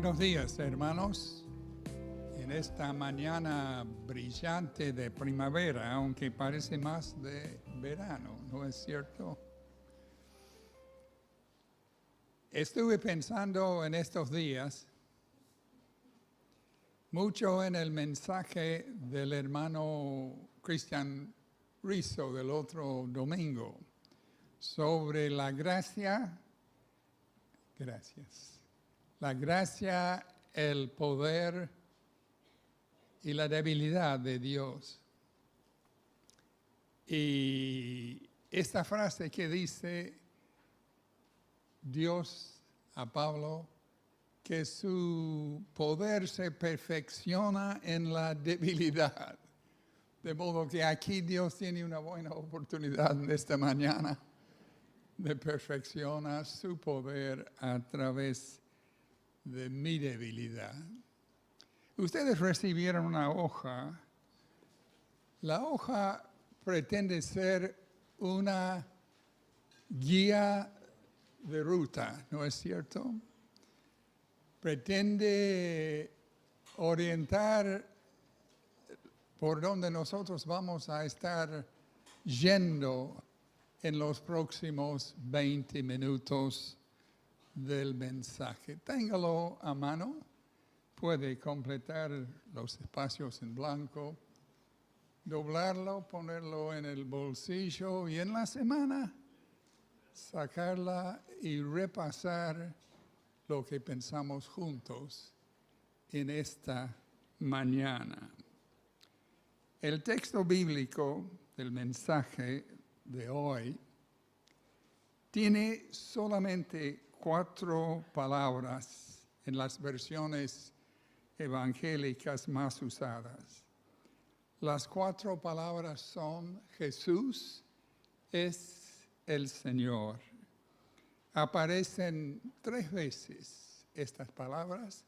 Buenos días, hermanos. En esta mañana brillante de primavera, aunque parece más de verano, ¿no es cierto? Estuve pensando en estos días mucho en el mensaje del hermano Cristian Rizzo del otro domingo sobre la gracia. Gracias. La gracia, el poder y la debilidad de Dios. Y esta frase que dice Dios a Pablo, que su poder se perfecciona en la debilidad. De modo que aquí Dios tiene una buena oportunidad en esta mañana de perfeccionar su poder a través de mi debilidad. Ustedes recibieron una hoja. La hoja pretende ser una guía de ruta, ¿no es cierto? Pretende orientar por donde nosotros vamos a estar yendo en los próximos 20 minutos del mensaje. Téngalo a mano, puede completar los espacios en blanco, doblarlo, ponerlo en el bolsillo y en la semana sacarla y repasar lo que pensamos juntos en esta mañana. El texto bíblico del mensaje de hoy tiene solamente 4 palabras en las versiones evangélicas más usadas. Las 4 palabras son: Jesús es el Señor. Aparecen 3 veces estas palabras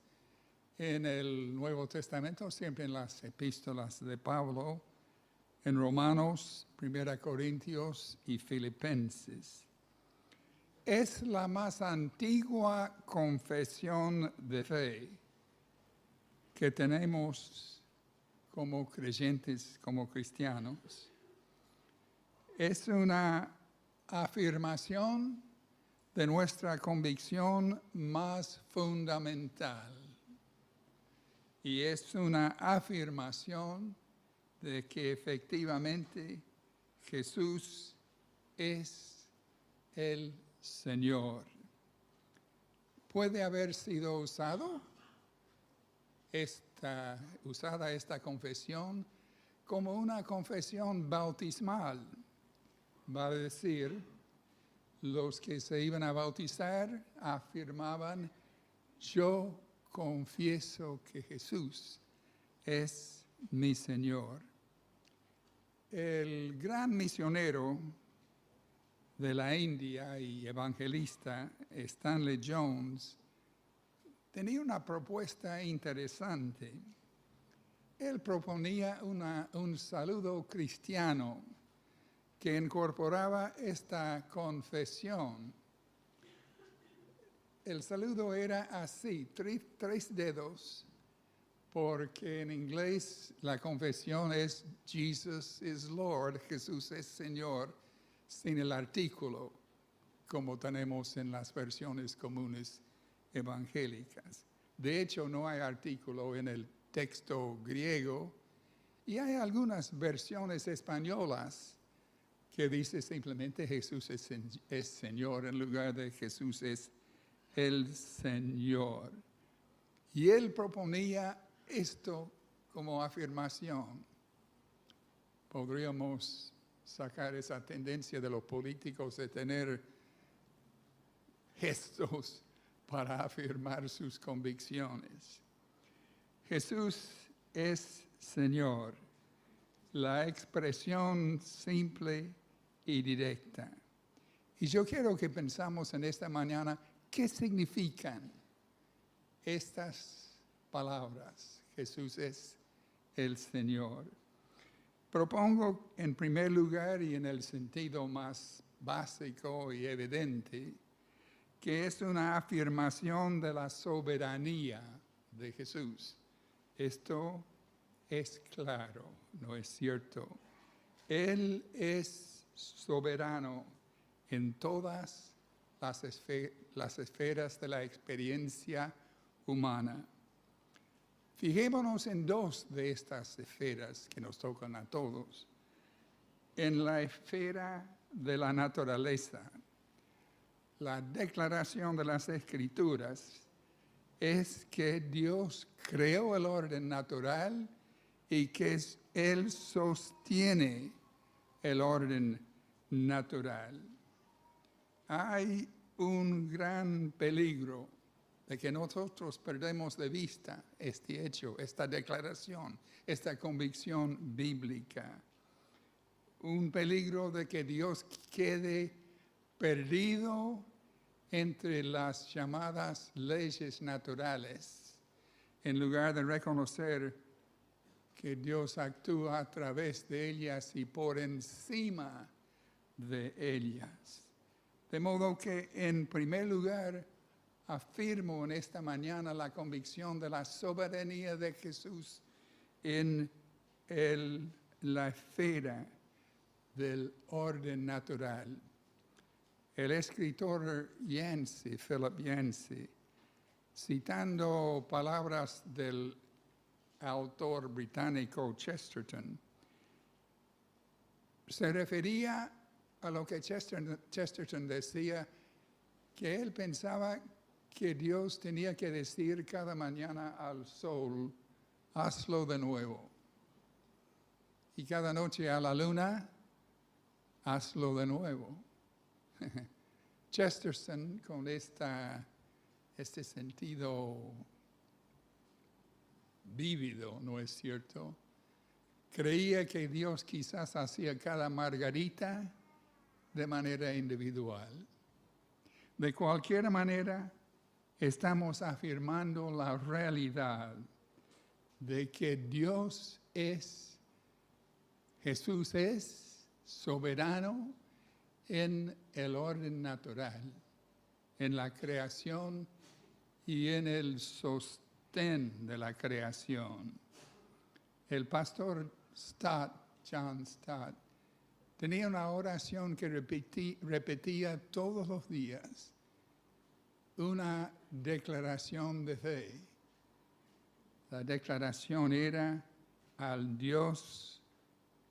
en el Nuevo Testamento, siempre en las epístolas de Pablo, en Romanos, 1 Corintios y Filipenses. Es la más antigua confesión de fe que tenemos como creyentes, como cristianos. Es una afirmación de nuestra convicción más fundamental. Y es una afirmación de que efectivamente Jesús es el Señor. ¿Puede haber sido usada esta confesión como una confesión bautismal? Va a decir, los que se iban a bautizar afirmaban: yo confieso que Jesús es mi Señor. El gran misionero de la India y evangelista Stanley Jones tenía una propuesta interesante. Él proponía un saludo cristiano que incorporaba esta confesión. El saludo era así, 3 dedos, porque en inglés la confesión es Jesus is Lord, Jesús es Señor, sin el artículo, como tenemos en las versiones comunes evangélicas. De hecho, no hay artículo en el texto griego, y hay algunas versiones españolas que dice simplemente Jesús es Señor en lugar de Jesús es el Señor. Y él proponía esto como afirmación. Podríamos sacar esa tendencia de los políticos de tener gestos para afirmar sus convicciones. Jesús es Señor, la expresión simple y directa. Y yo quiero que pensamos en esta mañana qué significan estas palabras. Jesús es el Señor. Propongo en primer lugar y en el sentido más básico y evidente que es una afirmación de la soberanía de Jesús. Esto es claro, ¿no es cierto? Él es soberano en todas las esferas de la experiencia humana. Fijémonos en dos de estas esferas que nos tocan a todos. En la esfera de la naturaleza, la declaración de las Escrituras es que Dios creó el orden natural y que Él sostiene el orden natural. Hay un gran peligro de que nosotros perdemos de vista este hecho, esta declaración, esta convicción bíblica. Un peligro de que Dios quede perdido entre las llamadas leyes naturales, en lugar de reconocer que Dios actúa a través de ellas y por encima de ellas. De modo que, en primer lugar, afirmo en esta mañana la convicción de la soberanía de Jesús en la esfera del orden natural. El escritor Philip Yancey, citando palabras del autor británico Chesterton, se refería a lo que Chesterton decía, que él pensaba que Dios tenía que decir cada mañana al sol, hazlo de nuevo. Y cada noche a la luna, hazlo de nuevo. Chesterton, con este sentido vívido, ¿no es cierto?, creía que Dios quizás hacía cada margarita de manera individual. De cualquier manera, estamos afirmando la realidad de que Jesús es soberano en el orden natural, en la creación y en el sostén de la creación. El pastor John Stott, tenía una oración que repetía todos los días, una declaración de fe. La declaración era al Dios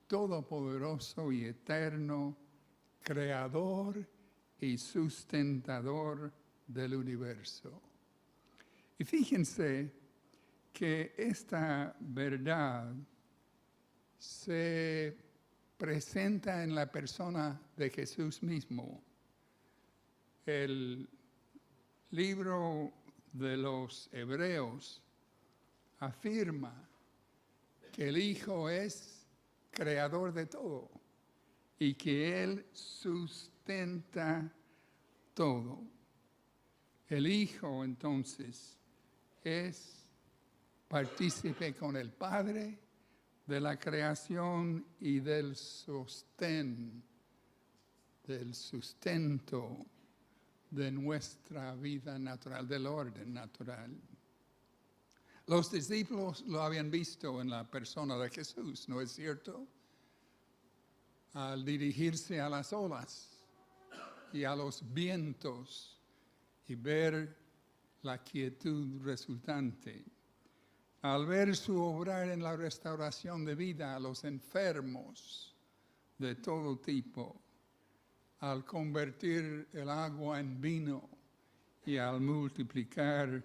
todopoderoso y eterno, creador y sustentador del universo. Y fíjense que esta verdad se presenta en la persona de Jesús mismo. El libro de los Hebreos afirma que el Hijo es creador de todo y que Él sustenta todo. El Hijo, entonces, es partícipe con el Padre de la creación y del sustento de nuestra vida natural, del orden natural. Los discípulos lo habían visto en la persona de Jesús, ¿no es cierto? Al dirigirse a las olas y a los vientos y ver la quietud resultante. Al ver su obrar en la restauración de vida a los enfermos de todo tipo, al convertir el agua en vino y al multiplicar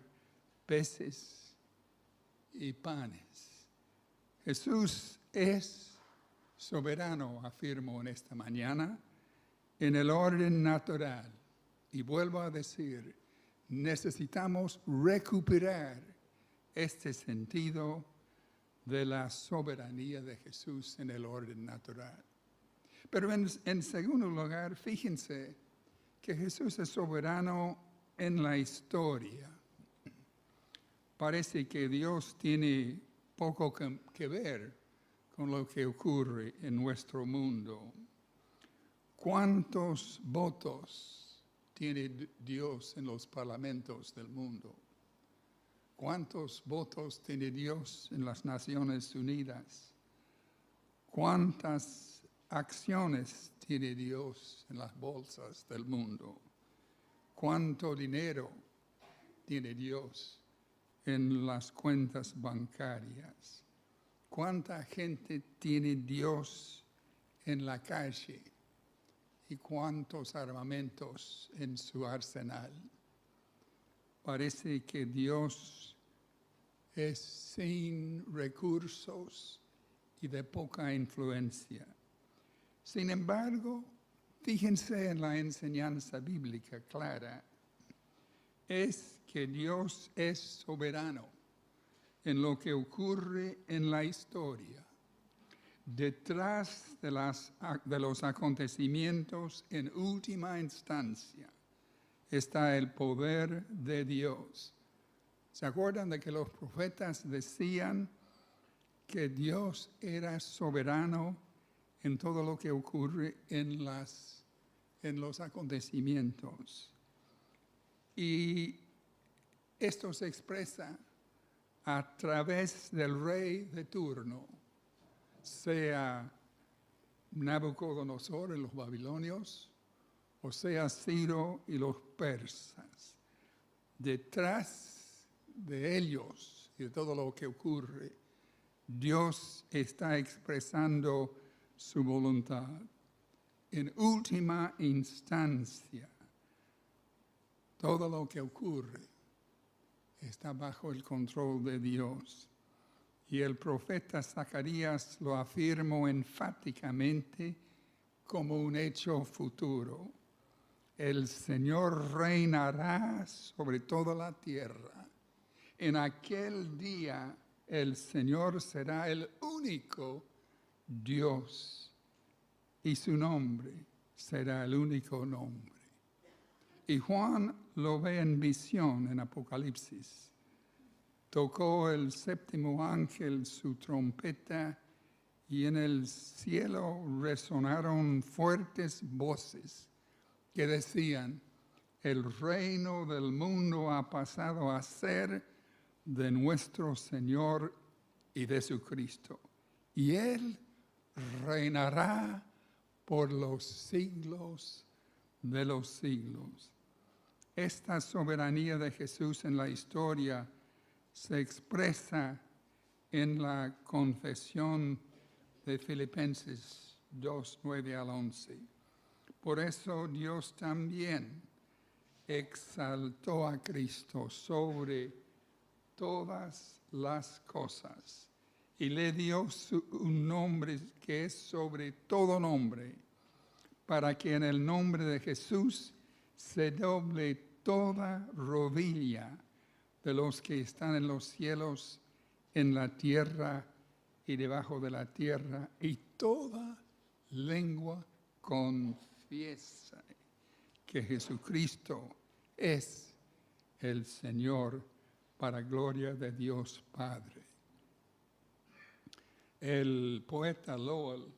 peces y panes. Jesús es soberano, afirmo en esta mañana, en el orden natural. Y vuelvo a decir, necesitamos recuperar este sentido de la soberanía de Jesús en el orden natural. Pero en segundo lugar, fíjense que Jesús es soberano en la historia. Parece que Dios tiene poco que ver con lo que ocurre en nuestro mundo. ¿Cuántos votos tiene Dios en los parlamentos del mundo? ¿Cuántos votos tiene Dios en las Naciones Unidas? ¿Cuántas acciones tiene Dios en las bolsas del mundo? ¿Cuánto dinero tiene Dios en las cuentas bancarias? ¿Cuánta gente tiene Dios en la calle? ¿Y cuántos armamentos en su arsenal? Parece que Dios es sin recursos y de poca influencia. Sin embargo, fíjense en la enseñanza bíblica clara, es que Dios es soberano en lo que ocurre en la historia. Detrás de los acontecimientos en última instancia está el poder de Dios. ¿Se acuerdan de que los profetas decían que Dios era soberano en todo lo que ocurre en los acontecimientos? Y esto se expresa a través del rey de turno, sea Nabucodonosor y los babilonios, o sea Ciro y los persas. Detrás de ellos y de todo lo que ocurre, Dios está expresando su voluntad. En última instancia, todo lo que ocurre está bajo el control de Dios. Y el profeta Zacarías lo afirmó enfáticamente como un hecho futuro. El Señor reinará sobre toda la tierra. En aquel día el Señor será el único Dios y su nombre será el único nombre. Y Juan lo ve en visión en Apocalipsis. Tocó el séptimo ángel su trompeta y en el cielo resonaron fuertes voces que decían: el reino del mundo ha pasado a ser de nuestro Señor y de su Cristo, y Él reinará por los siglos de los siglos. Esta soberanía de Jesús en la historia se expresa en la confesión de Filipenses 2, 9 al 11. Por eso Dios también exaltó a Cristo sobre todas las cosas y le dio un nombre que es sobre todo nombre, para que en el nombre de Jesús se doble toda rodilla de los que están en los cielos, en la tierra y debajo de la tierra, y toda lengua confiesa que Jesucristo es el Señor, para gloria de Dios Padre. El poeta Lowell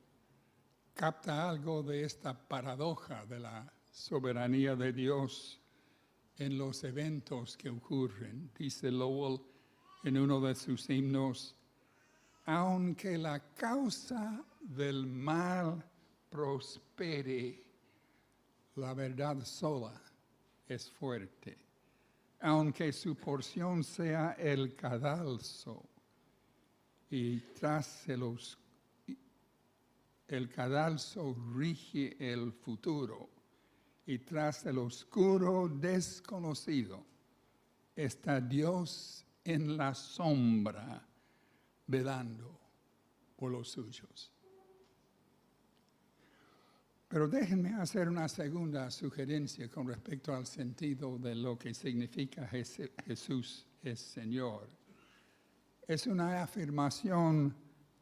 capta algo de esta paradoja de la soberanía de Dios en los eventos que ocurren. Dice Lowell en uno de sus himnos: aunque la causa del mal prospere, la verdad sola es fuerte. Aunque su porción sea el cadalso, y tras el cadalso rige el futuro, y tras el oscuro desconocido está Dios en la sombra, velando por los suyos. Pero déjenme hacer una segunda sugerencia con respecto al sentido de lo que significa Jesús es Señor. Es una afirmación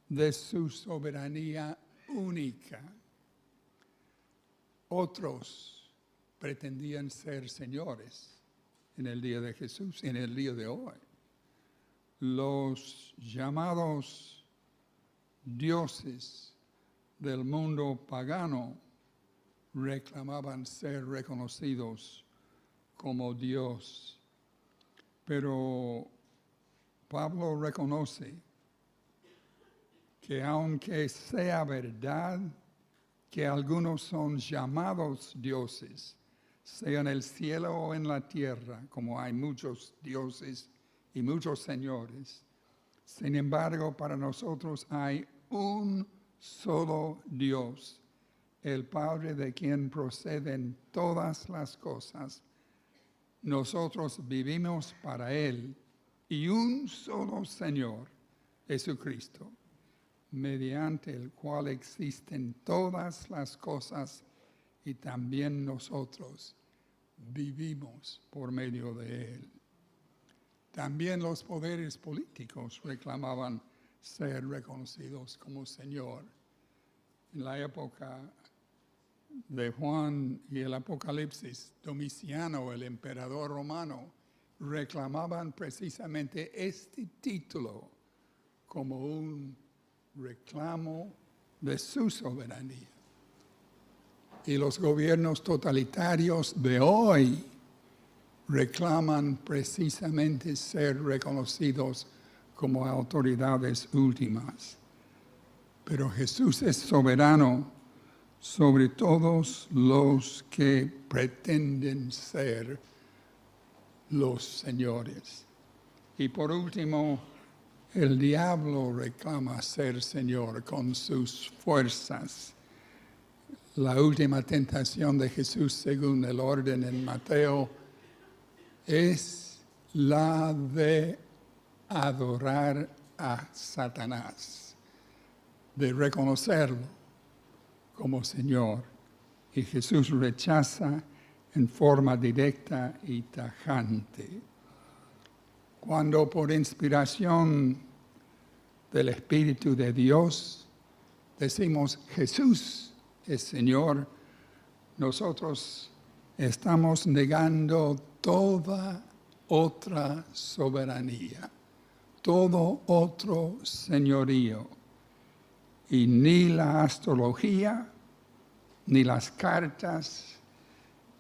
de su soberanía única. Otros pretendían ser señores en el día de Jesús, en el día de hoy. Los llamados dioses del mundo pagano reclamaban ser reconocidos como Dios. Pero Pablo reconoce que aunque sea verdad que algunos son llamados dioses, sea en el cielo o en la tierra, como hay muchos dioses y muchos señores, sin embargo, para nosotros hay un solo Dios, el Padre de quien proceden todas las cosas. Nosotros vivimos para Él y un solo Señor, Jesucristo, mediante el cual existen todas las cosas y también nosotros vivimos por medio de Él. También los poderes políticos reclamaban ser reconocidos como Señor. En la época de Juan y el Apocalipsis, Domiciano, el emperador romano, reclamaban precisamente este título como un reclamo de su soberanía. Y los gobiernos totalitarios de hoy reclaman precisamente ser reconocidos como autoridades últimas. Pero Jesús es soberano sobre todos los que pretenden ser los señores. Y por último, el diablo reclama ser Señor con sus fuerzas. La última tentación de Jesús, según el orden en Mateo, es la de adorar a Satanás, de reconocerlo como Señor. Y Jesús rechaza en forma directa y tajante. Cuando por inspiración del Espíritu de Dios decimos Jesús es Señor, nosotros estamos negando toda otra soberanía, todo otro señorío. Y ni la astrología, ni las cartas,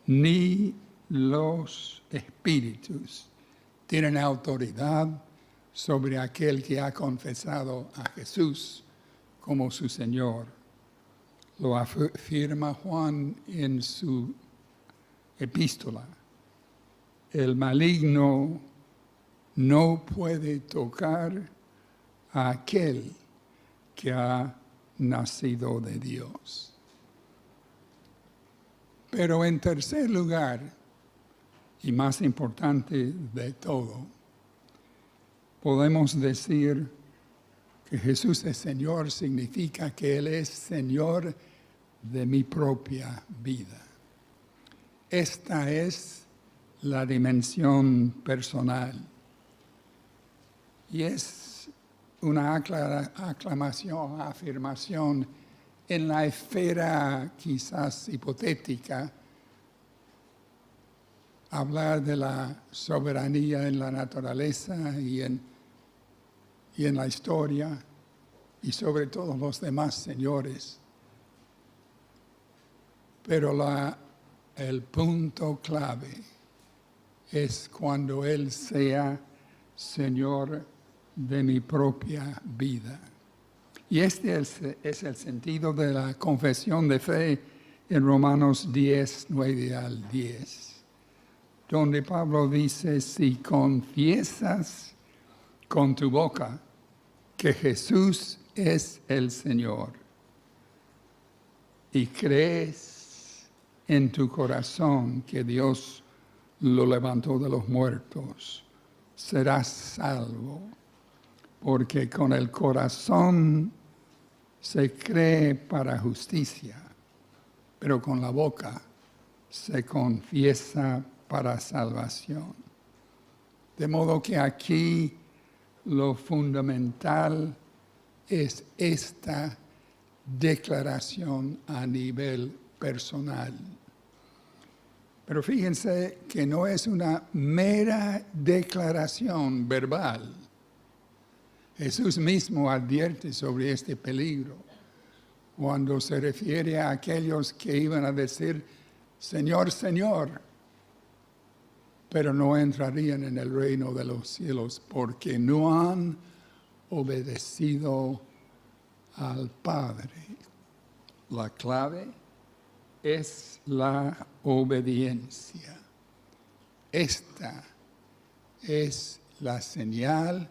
ni los espíritus tienen autoridad sobre aquel que ha confesado a Jesús como su Señor. Lo afirma Juan en su epístola. El maligno no puede tocar a aquel que ha nacido de Dios. Pero en tercer lugar, y más importante de todo, podemos decir que Jesús es Señor, significa que Él es Señor de mi propia vida. Esta es la dimensión personal. Y es una afirmación en la esfera quizás hipotética, hablar de la soberanía en la naturaleza y en la historia y sobre todo los demás señores. Pero el punto clave es cuando Él sea Señor de mi propia vida. Y este es el sentido de la confesión de fe en Romanos 10, 9 al 10, donde Pablo dice, si confiesas con tu boca que Jesús es el Señor y crees en tu corazón que Dios lo levantó de los muertos, serás salvo, porque con el corazón se cree para justicia, pero con la boca se confiesa para salvación. De modo que aquí lo fundamental es esta declaración a nivel personal. Pero fíjense que no es una mera declaración verbal. Jesús mismo advierte sobre este peligro cuando se refiere a aquellos que iban a decir, Señor, Señor, pero no entrarían en el reino de los cielos porque no han obedecido al Padre. La clave es la obediencia. Esta es la señal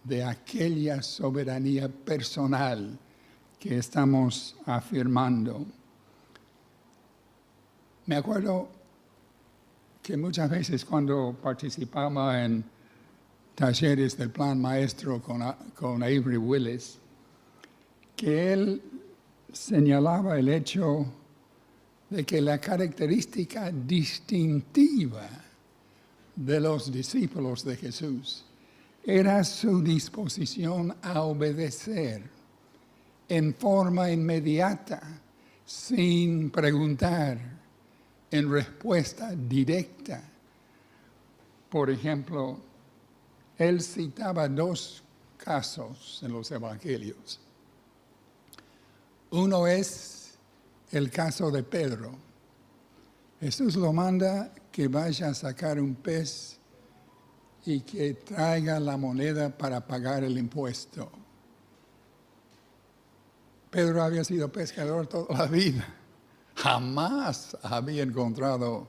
de aquella soberanía personal que estamos afirmando. Me acuerdo que muchas veces cuando participaba en talleres del Plan Maestro con Avery Willis, que él señalaba el hecho de que la característica distintiva de los discípulos de Jesús era su disposición a obedecer en forma inmediata, sin preguntar, en respuesta directa. Por ejemplo, él citaba 2 casos en los evangelios. Uno es el caso de Pedro. Jesús lo manda que vaya a sacar un pez y que traiga la moneda para pagar el impuesto. Pedro había sido pescador toda la vida. Jamás había encontrado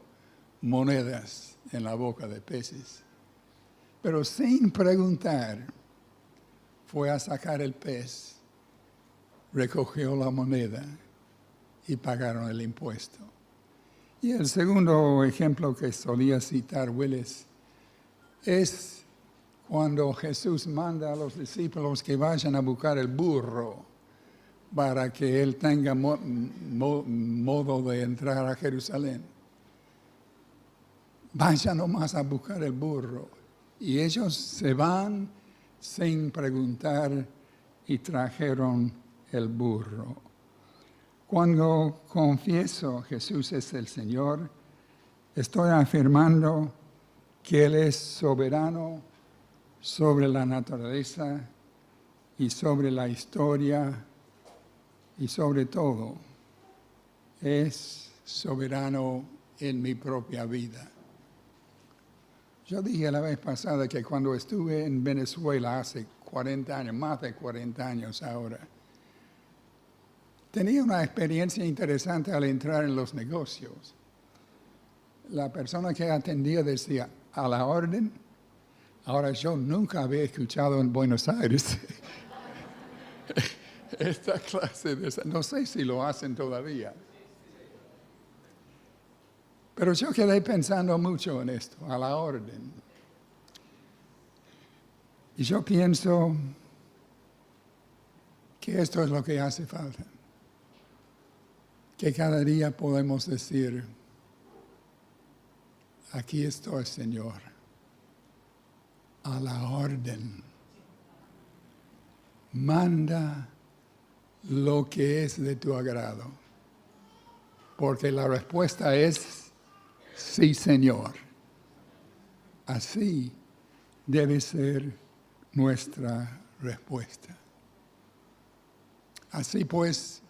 monedas en la boca de peces. Pero sin preguntar, fue a sacar el pez, recogió la moneda y pagaron el impuesto. Y el segundo ejemplo que solía citar Willis es cuando Jesús manda a los discípulos que vayan a buscar el burro para que él tenga modo de entrar a Jerusalén. Vayan nomás a buscar el burro. Y ellos se van sin preguntar y trajeron el burro. Cuando confieso Jesús es el Señor, estoy afirmando que Él es soberano sobre la naturaleza y sobre la historia y sobre todo es soberano en mi propia vida. Yo dije la vez pasada que cuando estuve en Venezuela hace 40 años, más de 40 años ahora, tenía una experiencia interesante al entrar en los negocios. La persona que atendía decía, a la orden. Ahora yo nunca había escuchado en Buenos Aires esta clase de... No sé si lo hacen todavía. Pero yo quedé pensando mucho en esto, a la orden. Y yo pienso que esto es lo que hace falta. Que cada día podemos decir, aquí estoy, Señor, a la orden. Manda lo que es de tu agrado. Porque la respuesta es, sí, Señor. Así debe ser nuestra respuesta. Así pues,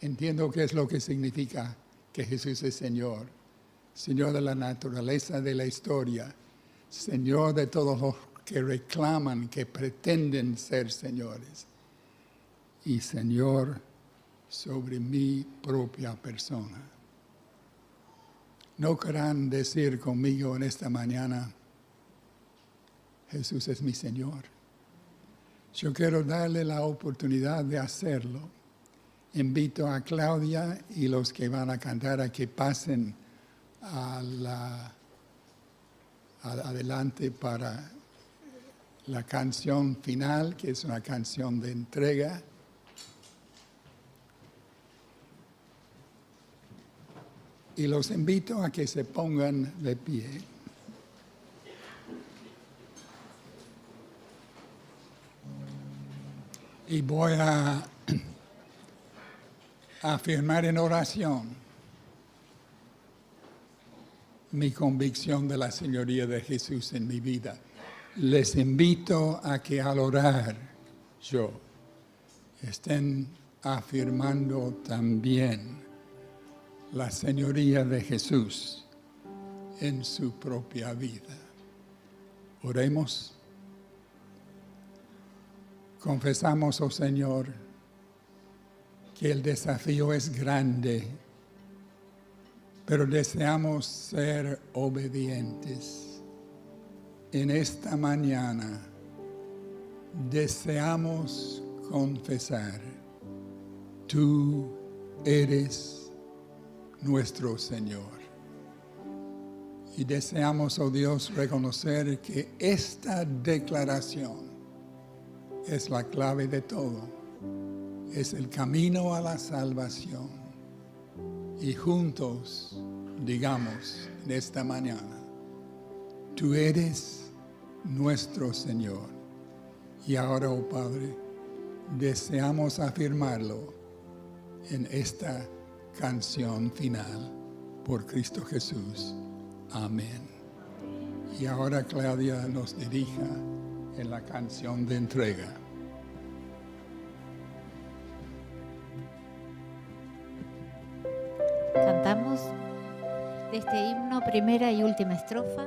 entiendo qué es lo que significa que Jesús es Señor. Señor de la naturaleza, de la historia. Señor de todos los que reclaman, que pretenden ser señores. Y Señor sobre mi propia persona. No querrán decir conmigo en esta mañana, Jesús es mi Señor. Yo quiero darle la oportunidad de hacerlo. Invito a Claudia y los que van a cantar a que pasen adelante para la canción final, que es una canción de entrega. Y los invito a que se pongan de pie. Y voy a afirmar en oración mi convicción de la señoría de Jesús en mi vida. Les invito a que al orar yo estén afirmando también la señoría de Jesús en su propia vida. Oremos. Confesamos, oh Señor, que el desafío es grande, pero deseamos ser obedientes. En esta mañana deseamos confesar, tú eres nuestro Señor. Y deseamos, oh Dios, reconocer que esta declaración es la clave de todo. Es el camino a la salvación. Y juntos digamos en esta mañana, tú eres nuestro Señor. Y ahora, oh Padre, deseamos afirmarlo en esta canción final por Cristo Jesús. Amén. Y ahora Claudia nos dirija en la canción de entrega. Cantamos de este himno primera y última estrofa,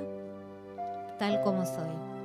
tal como soy.